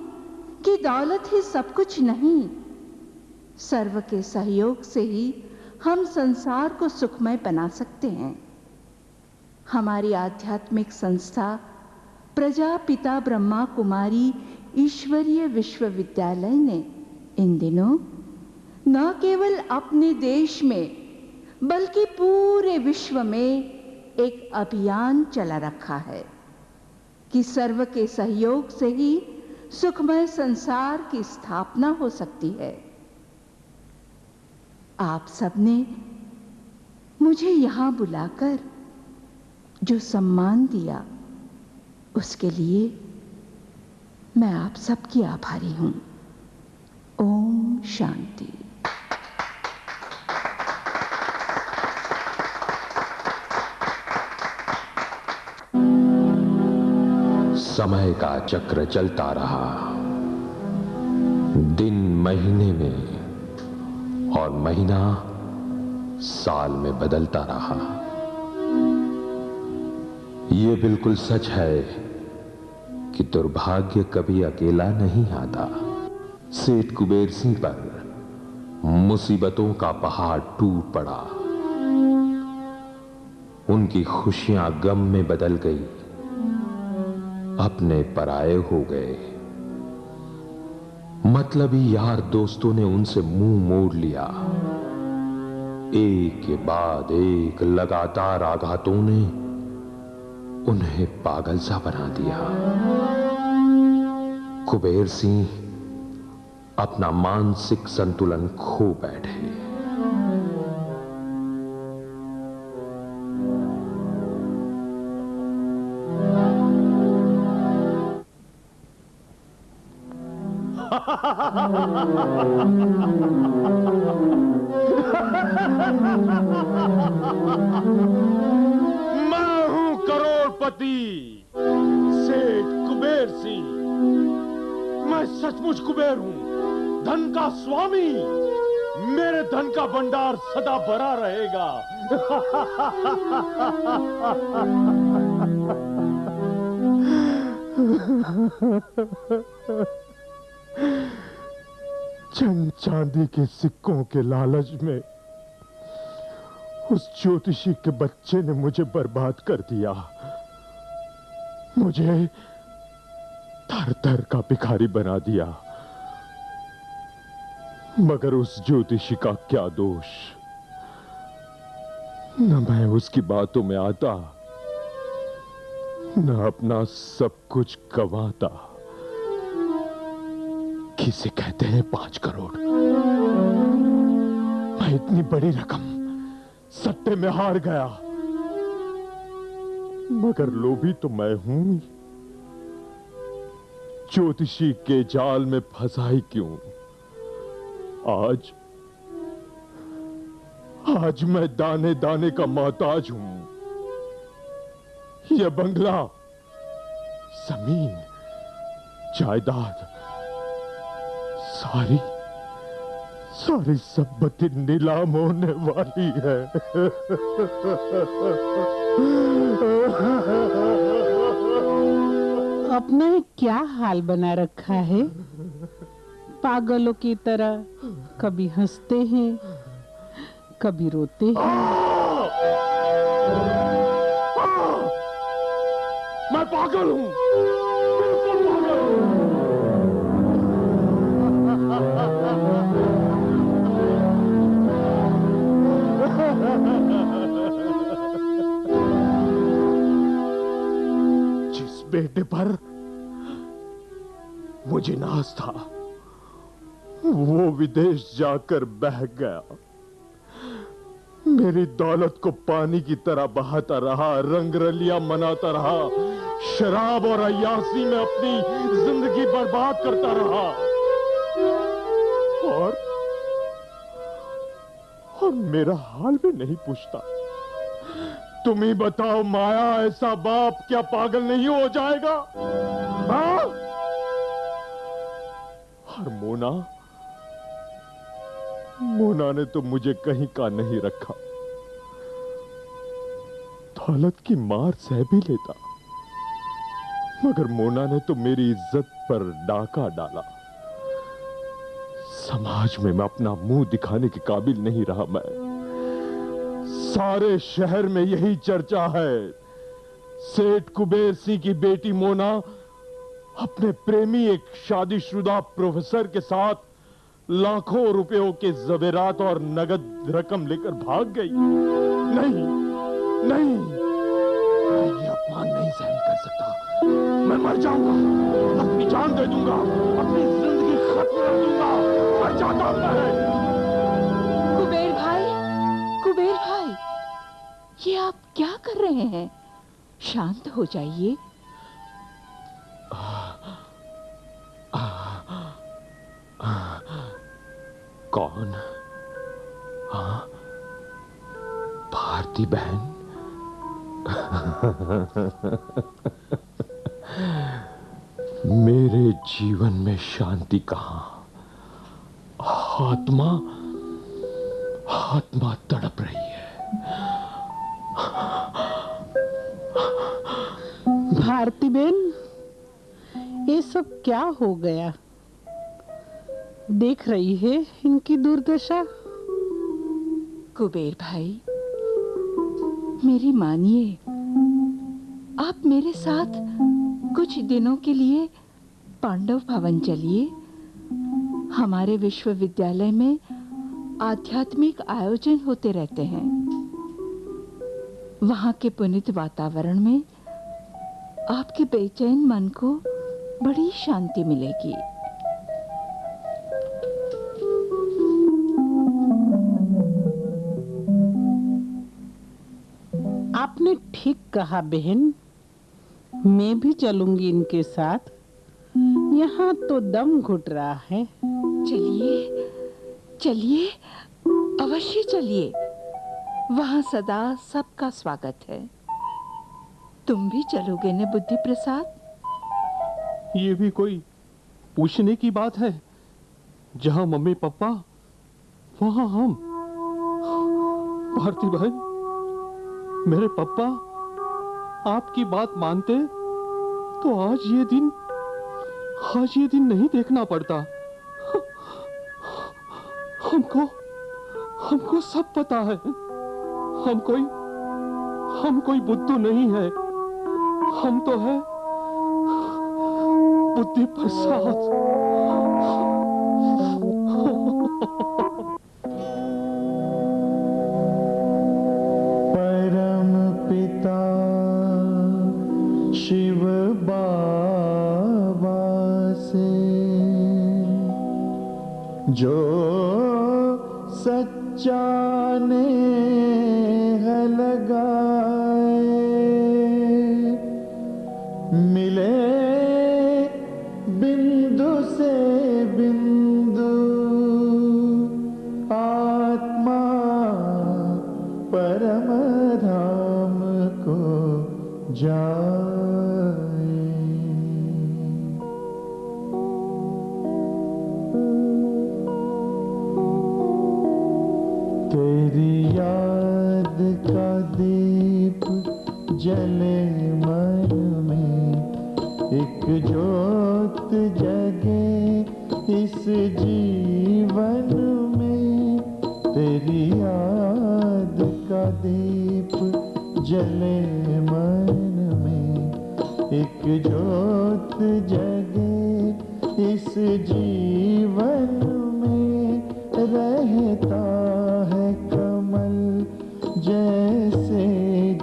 कि दौलत ही सब कुछ नहीं। सर्व के सहयोग से ही हम संसार को सुखमय बना सकते हैं। हमारी आध्यात्मिक संस्था प्रजापिता ब्रह्मा कुमारी ईश्वरीय विश्वविद्यालय ने इन दिनों न केवल अपने देश में बल्कि पूरे विश्व में एक अभियान चला रखा है कि सर्व के सहयोग से ही सुखमय संसार की स्थापना हो सकती है। आप सबने मुझे यहां बुलाकर जो सम्मान दिया, उसके लिए मैं आप सबकी आभारी हूं। ओम शांति। समय का चक्र चलता रहा, दिन महीने में और महीना साल में बदलता रहा। ये बिल्कुल सच है कि दुर्भाग्य कभी अकेला नहीं आता। सेठ कुबेर सिंह पर मुसीबतों का पहाड़ टूट पड़ा। उनकी खुशियां गम में बदल गई, अपने पराये हो गए। मतलबी यार दोस्तों ने उनसे मुंह मोड़ लिया। एक के बाद एक लगातार आघातों ने उन्हें पागल सा बना दिया। कुबेर सिंह अपना मानसिक संतुलन खो बैठे। मैं हूं करोड़पति सेठ कुबेर सिंह। मैं सचमुच कुबेर हूं, धन का स्वामी। मेरे धन का भंडार सदा भरा रहेगा। चंद चांदी के सिक्कों के लालच में उस ज्योतिषी के बच्चे ने मुझे बर्बाद कर दिया। मुझे थर थर का भिखारी बना दिया। मगर उस ज्योतिषी का क्या दोष? न मैं उसकी बातों में आता, न अपना सब कुछ गंवाता। किसे कहते हैं 5 करोड़? मैं इतनी बड़ी रकम सट्टे में हार गया, मगर लोभी तो मैं हूं ही। ज्योतिषी के जाल में फंसाई क्यों? आज मैं दाने दाने का मोहताज हूं। यह बंगला, जमीन, जायदाद, सारी संपत्ति नीलाम होने वाली है। अपना क्या हाल बना रखा है? पागलों की तरह कभी हंसते हैं, कभी रोते हैं। मैं पागल हूं, बिल्कुल पागल हूं। जिस बेटे पर मुझे नाज था, वो विदेश जाकर बह गया। मेरी दौलत को पानी की तरह बहाता रहा, रंगरलियां मनाता रहा, शराब और अय्यासी में अपनी जिंदगी बर्बाद करता रहा। और मेरा हाल भी नहीं पूछता। तुम ही बताओ माया, ऐसा बाप क्या पागल नहीं हो जाएगा? हाँ? और मोना ने तो मुझे कहीं का नहीं रखा। दौलत की मार सह भी लेता, मगर मोना ने तो मेरी इज्जत पर डाका डाला। समाज में मैं अपना मुंह दिखाने के काबिल नहीं रहा। मैं सारे शहर में यही चर्चा है, सेठ कुबेर सिंह की बेटी मोना अपने प्रेमी एक शादीशुदा प्रोफेसर के साथ लाखों रुपयों के ज़वेरात और नगद रकम लेकर भाग गई। नहीं, ये अपमान नहीं सहन कर सकता। मैं मर जाऊंगा, अपनी जान दे दूंगा, अपनी जिंदगी खत्म कर दूंगा। मर जाता मैं। कुबेर भाई, ये आप क्या कर रहे हैं? शांत हो जाइए। कौन? हाँ, भारती बहन। मेरे जीवन में शांति कहां? आत्मा तड़प रही है। भारती बहन, ये सब क्या हो गया? देख रही है इनकी दुर्दशा? कुबेर भाई, मेरी मानिए, आप मेरे साथ कुछ दिनों के लिए पांडव भवन चलिए। हमारे विश्वविद्यालय में आध्यात्मिक आयोजन होते रहते हैं। वहां के पुनीत वातावरण में आपके बेचैन मन को बड़ी शांति मिलेगी। आपने ठीक कहा बहन, मैं भी चलूंगी इनके साथ। यहाँ तो दम घुट रहा है। चलिए, अवश्य चलिए। वहां सदा सबका स्वागत है। तुम भी चलोगे न बुद्धि प्रसाद? ये भी कोई पूछने की बात है? जहां मम्मी पापा, वहां हम। भारती बहन, मेरे पापा आपकी बात मानते तो आज ये दिन नहीं देखना पड़ता। हमको सब पता है। हम कोई बुद्धू नहीं है। हम तो है बुद्धि प्रसाद। जो सच्चा नेह लगाए मिले बिंदु से बिंदु आत्मा परम धाम को जाए। तेरी याद का दीप जले मन में, एक जोत जगे इस जीवन में। तेरी याद का दीप जले मन में, एक जोत जगे इस जीवन में। रहता है कमल जैसे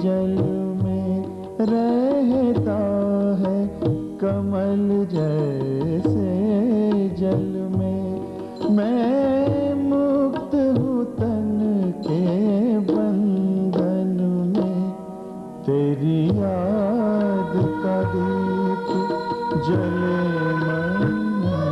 जल में, रहता है कमल जैसे जल में। मैं मुक्त हूँ तन के बंधन में, तेरी याद का दीप जले मन में।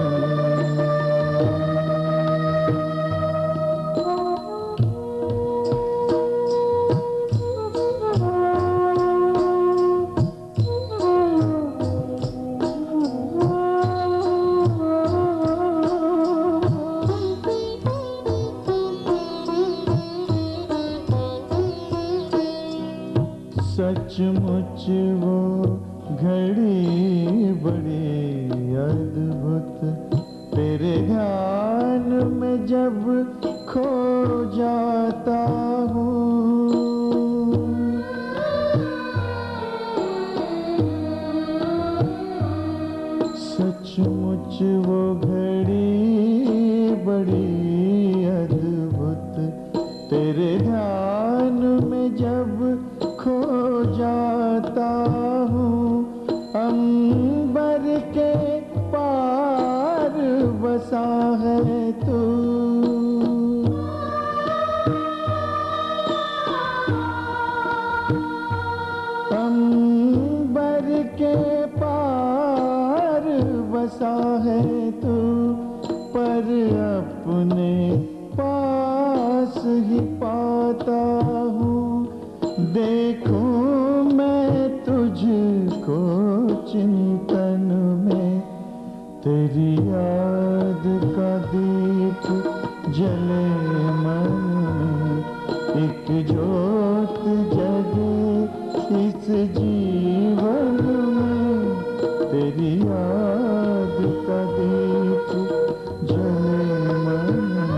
सचमुच वो घड़ी बड़ी अद्भुत, तेरे ध्यान में जब खो जाता हूँ। सचमुच वो घड़ी बड़ी अद्भुत, तेरे ध्यान में जब खो जाता हूँ। अंबर के पार बसा है तू, अंबर के पार बसा है तू। पर अपने पास ही पाता हूँ। देखूं मैं तुझको चिंतन में, तेरी याद का दीप जले मन में। एक जोत जगे इस जीवन में, तेरी याद का दीप जले मन में।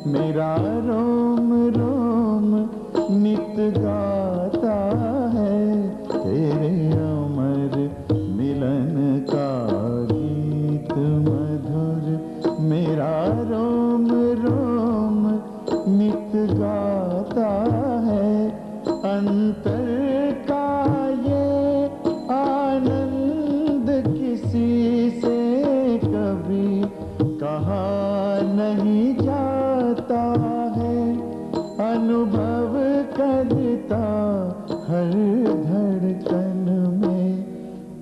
मेरा रोम रोम नित गाता है, तेरे अमर मिलन का गीत मधुर। मेरा रोम रोम नित गाता है, अंतर का ये आनंद किसी से कभी कहा नहीं जाता है। अनुभव करता हर धड़कन में,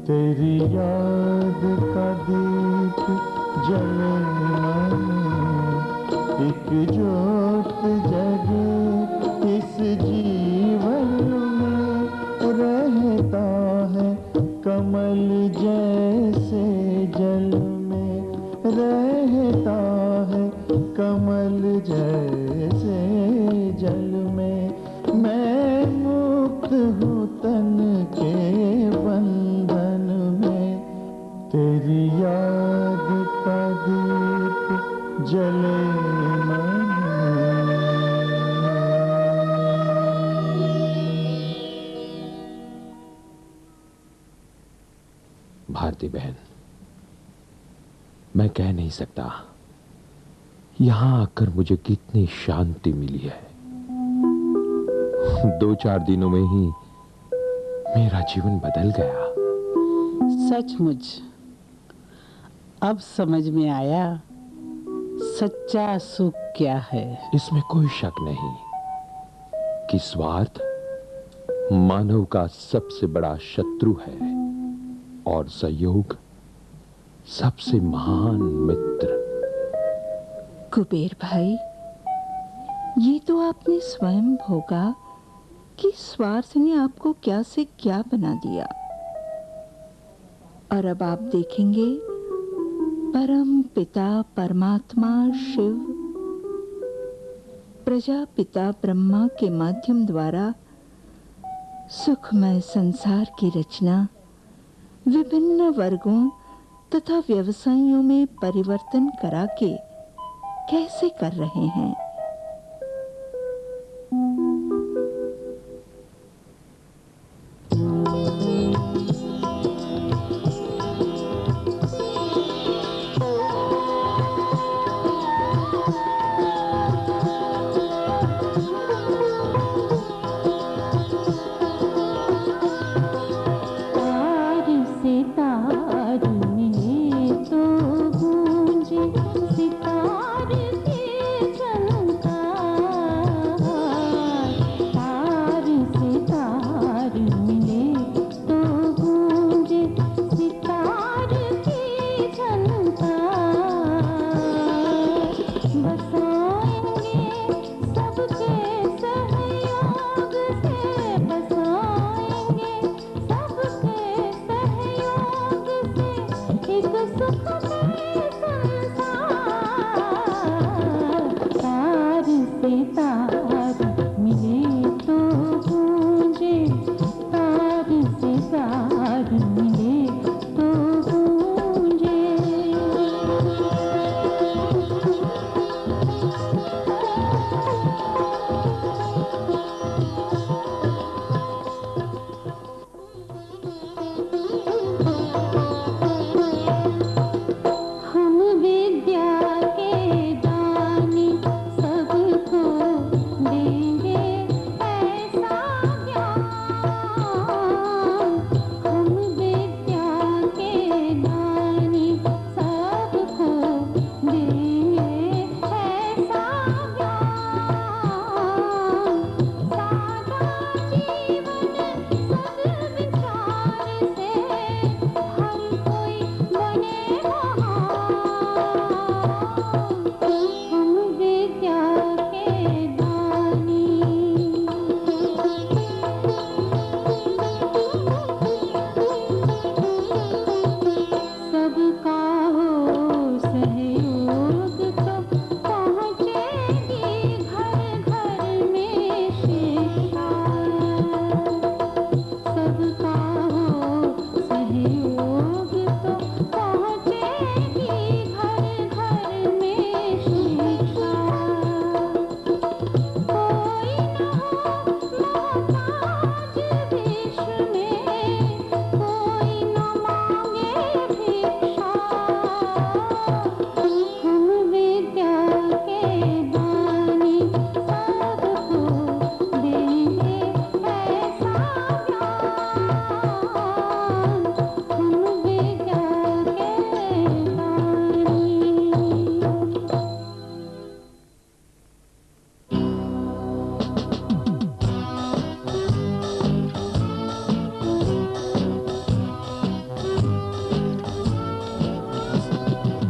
तेरी याद का दीप जले मन में। एक जोत जगे इस जीवन में, रहता है कमल जैसे जल में, रहता है कमल जैसे जल में। मैं मुक्त हूँ तन के बंधन में, तेरी याद का दीप जले मन भारती बहन, मैं कह नहीं सकता यहां आकर मुझे कितनी शांति मिली है। 2-4 दिनों में ही मेरा जीवन बदल गया। सचमुच अब समझ में आया सच्चा सुख क्या है। इसमें कोई शक नहीं कि स्वार्थ मानव का सबसे बड़ा शत्रु है और सहयोग सबसे महान मित्र। कुबेर भाई, ये तो आपने स्वयं भोगा कि स्वार्थ ने आपको क्या से क्या बना दिया। और अब आप देखेंगे परम पिता परमात्मा शिव प्रजापिता ब्रह्मा के माध्यम द्वारा सुखमय संसार की रचना विभिन्न वर्गों तथा व्यवसायों में परिवर्तन करा के कैसे कर रहे हैं।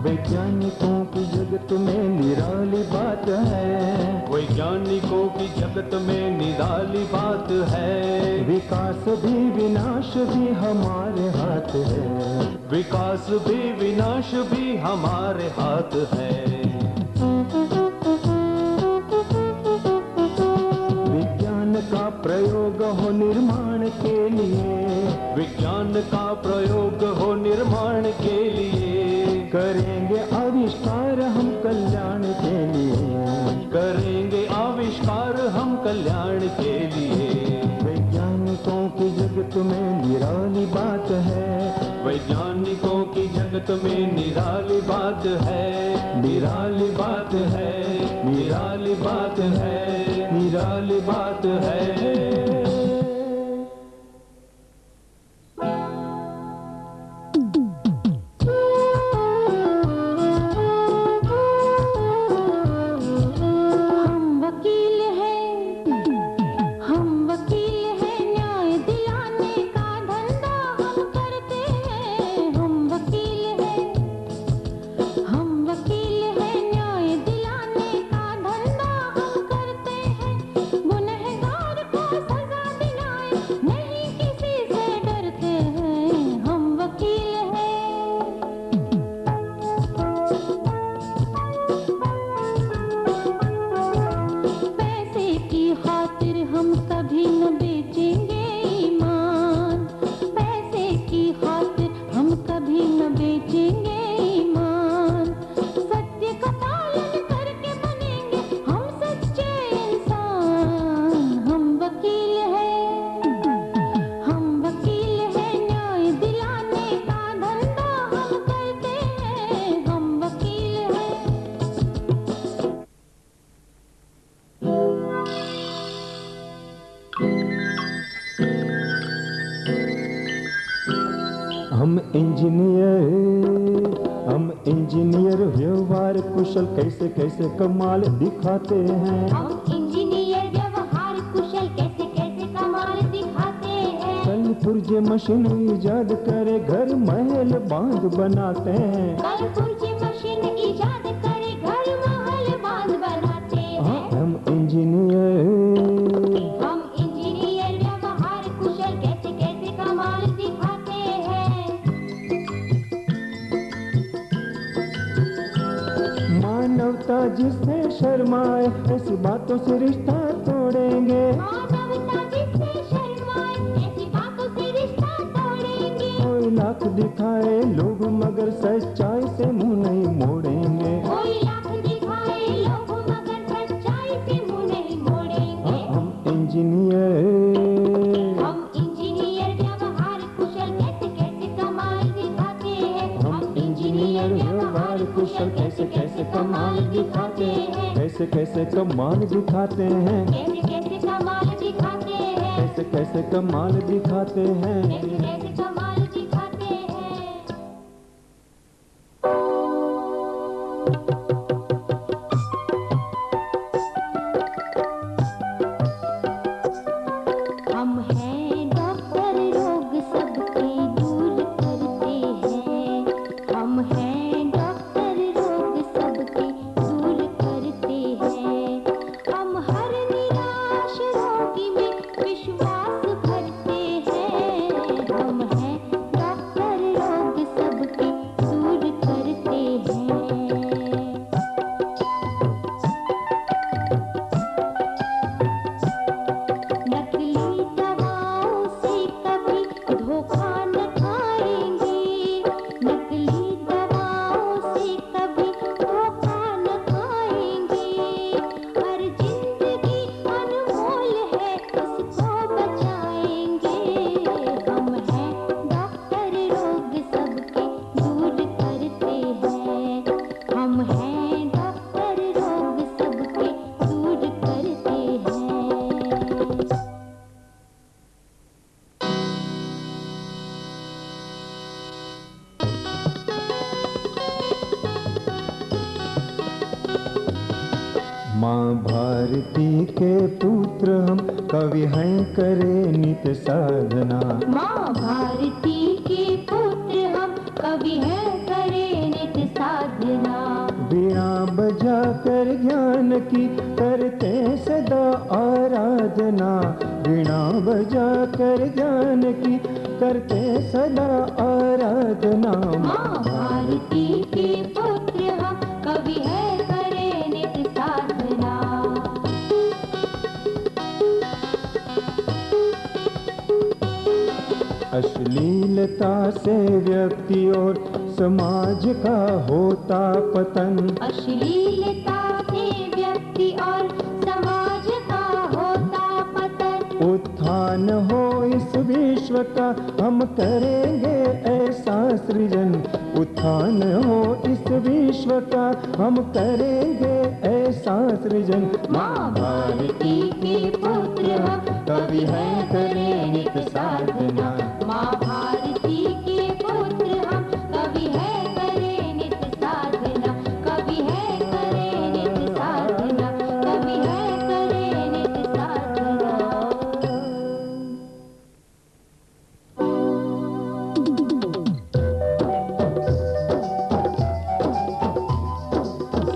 वैज्ञानिकों की जगत में निराली बात है, वैज्ञानिकों की जगत में निराली बात है। विकास भी विनाश भी हमारे हाथ है, विकास भी विनाश भी हमारे हाथ है। विज्ञान का प्रयोग हो निर्माण के लिए, विज्ञान का प्रयोग हो निर्माण के जगत में निराली बात है, वैज्ञानिकों की जगत में निराली बात है, निराली बात है, निराली बात है, निराली बात है। हम इंजीनियर व्यवहार कुशल कैसे कैसे कमाल दिखाते हैं। हम इंजीनियर व्यवहार कुशल कैसे कैसे कमाल दिखाते हैं। कल पुर्जे मशीन इजाद करे घर महल बांध बनाते हैं। कल पुर्जे मशीन इजाद करे घर महल बांध बनाते हैं। हम इंजीनियर व्यवहार कुशल कैसे कैसे कमाल दिखाते हैं। मानवता जिससे शर्माए ऐसी बातों से रिश्ता तोड़ेंगे। मानवता जिससे शर्माए ऐसी बातों से रिश्ता तोड़ेंगे। कोई लाख दिखाए लोग मगर सच्चाई से मुंह नहीं मोड़ेंगे। कोई लाख दिखाए लोग मगर सच्चाई से मुंह नहीं मोड़ेंगे। हम इंजीनियर व्यवहार कुशल कैसे कैसे कमाल दिखाते हैं। हम इंजीनियर व्यवहार कुशल कैसे कैसे कमाल दिखाते हैं। कैसे कैसे कमाल दिखाते हैं। कैसे कैसे कमाल दिखाते हैं। कैसे कैसे कमाल दिखाते हैं। कैसे कैसे कमाल दिखाते हैं। हम हैं डॉक्टर रोग सबके दूर करते हैं। हम हैं डॉक्टर रोग सबके दूर करते हैं। हम हर निराश रोगी में विश्वास भरते हैं। हम हैं डॉक्टर रोग सबके दूर करते हैं। नकली दवाओं से कभी धोखा न खाएंगे। नकली दवाओं से कभी धोखा न खाएंगे। हर जिंदगी अनमोल है उसको बचाएंगे। हम हैं डॉक्टर रोग सबके दूर करते हैं। हम हैं डॉक्टर रोग सबके दूर करते हैं। माँ भारती के पुत्र हम कवि हैं करे नित्य साधना। माँ भारती के पुत्र हम कवि हैं करे नित्य साधना। वीणा बजा कर ज्ञान की करते सदा आराधना। वीणा बजा कर ज्ञान की करते सदा आराधना। माँ भारती के पुत्र हम कवि हैं करे नित्य साधना। अश्लीलता से व्यक्ति और समाज का होता पतन। अश्लीलता से व्यक्ति और समाज का होता पतन। उत्थान हो इस विश्व विश्व का हम करेंगे ऐसा सृजन। उत्थान हो इस विश्व का हम करेंगे ऐसा सृजन। माँ भारती के पुत्र हम कवि हैं करें नित साधना। माँ भारती के पुत्र हम कवि है करें नित साधना। कवि है करें नित साधना। कवि है करें नित साधना।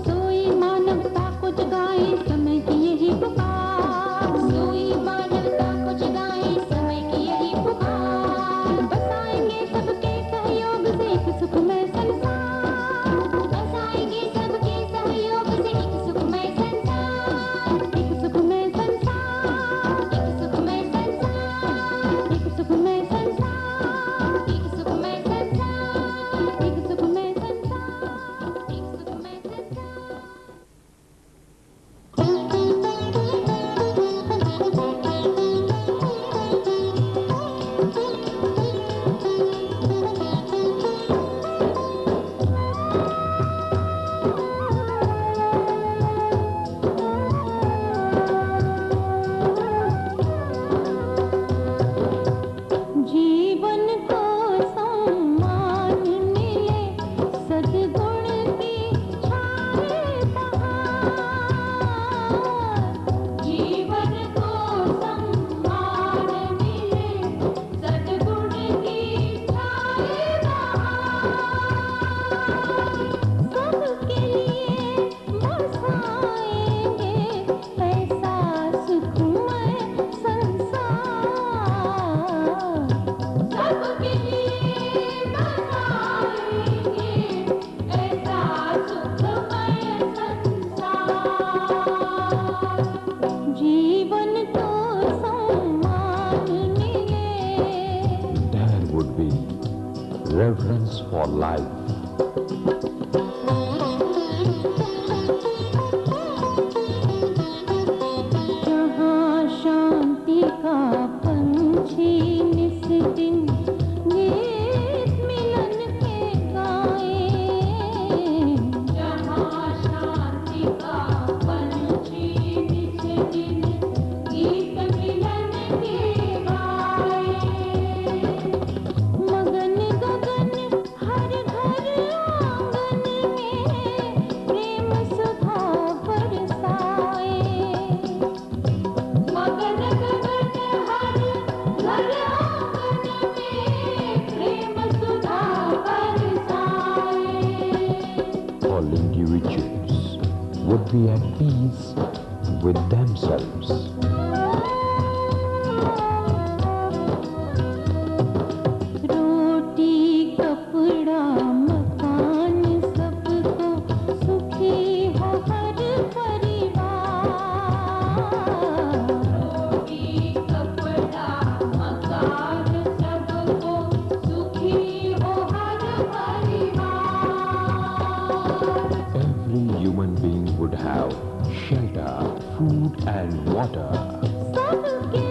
सोई मानवता को जगाए समय की यही पुकार। सोई मानवता को जगाए समय की यही पुकार। बसाएंगे सबके सहयोग से एक सुखमय संसार। बसाएंगे सबके सहयोग से एक सुखमय संसार। एक सुखमय संसार। एक सुखमय संसार। एक सुखमय संसार। एक सुखमय संसार। एक सुखमय संसार। एक सुखमय संसार। जीवन को सम्मान मिले सद्गुण की छाए बहार। जीवन को सम्मान मिले सद्गुण की छाए बहार। सबके लिए बसाएंगे ऐसा सुखमय संसार। सबके लिए बसाएंगे ऐसा सुखमय संसार। जीवन को सम्मान मिले। There would be reverence for life. जहाँ शांति का पंछी निस दिन गीत मिलन के गाए। जहाँ शांति का पंछी निस दिन गीत मिलन के गाए। मगन गगन हर घर आंगन में प्रेम सुधा बरसाए। मगन गगन हर घर आंगन में प्रेम सुधा बरसाए। All individuals would be at peace with themselves. रोटी कपड़ा मकान सबको सुखी हो हर परिवार। रोटी कपड़ा मकान सबको सुखी हो हर परिवार। Every human being would have shelter, food and water. सबके